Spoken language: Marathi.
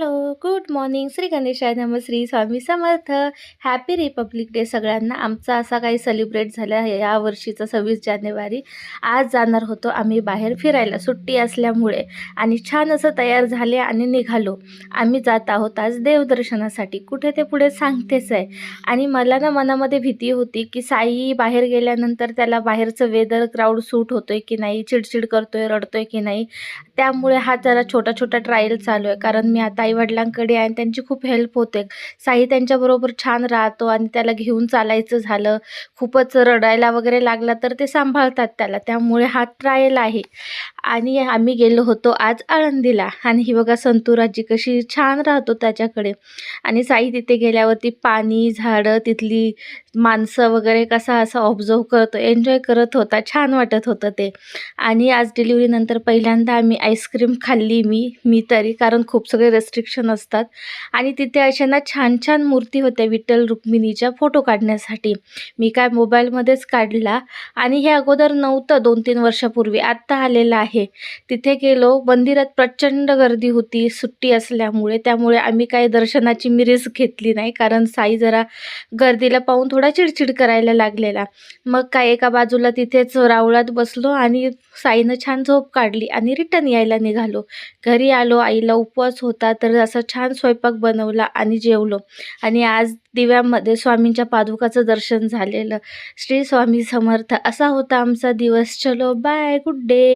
Hello, good morning. श्री गणेशाय नमः, Shri Swami Samarth. Happy Republic day सगळ्यांना. आमचा असा काही सेलिब्रेट झाला आहे या वर्षीचा 26 जानेवारी. आज जाणार होतो आम्ही बाहेर फिरायला सुट्टी असल्यामुळे आणि छान असं तयार झाले आणि निघालो. आम्ही जात आहोत आज देवदर्शनासाठी. कुठे ते पुढे सांगतेच आहे. आणि मला ना मनामध्ये भीती होती की साई बाहेर गेल्यानंतर त्याला बाहेरचं वेदर क्राऊड सूट होतोय की नाही, चिडचिड करतोय, रडतोय की नाही. त्यामुळे हा जरा छोटा-छोटा ट्रायल चालू आहे. कारण मी आता आई-वडिलांकडे आहे आणि त्यांची खूप हेल्प होते. साई त्यांच्याबरोबर छान राहतो आणि त्याला घेऊन चालायचं झालं, खूपच रडायला वगैरे लागला तर ते सांभाळतात त्याला. त्यामुळे हा ट्रायल आहे. आणि आम्ही गेलो होतो आज आळंदीला आणि ही बघा संतूराची कशी छान राहतो त्याच्याकडे. आणि साई तिथे गेल्यावरती पाणी, झाडं, तिथली माणसं वगैरे कसा असा ऑब्झर्व्ह करतो, एन्जॉय करत होता. छान वाटत होतं ते. आणि आज डिलिव्हरीनंतर पहिल्यांदा आम्ही आईस्क्रीम खाल्ली मी तरी, कारण खूप सगळे रेस्ट्रिक्शन असतात. आणि तिथे अशा ना छान छान मूर्ती होत्या विठ्ठल रुक्मिणीच्या फोटो काढण्यासाठी. मी काय मोबाईलमध्येच काढला आणि हे अगोदर नव्हतं 2-3 वर्षापूर्वी, आत्ता आलेलं आहे. तिथे गेलो, मंदिरात प्रचंड गर्दी होती सुट्टी असल्यामुळे. त्यामुळे आम्ही काही दर्शनाची रिस्क घेतली नाही, कारण साई जरा गर्दीला पाहून थोडा चिडचिड करायला लागलेला. मग काय एका बाजूला तिथेच रावळात बसलो आणि साईनं छान झोप काढली आणि रिटर्न यायला निघालो. घरी आलो, आईला उपवास होता तर असा छान स्वयंपाक बनवला आणि जेवलो. आणि आज दिव्यामध्ये स्वामींच्या पादुकाचं दर्शन झालेलं. श्री स्वामी समर्थ. असा होता आमचा दिवस. चलो बाय, गुड डे.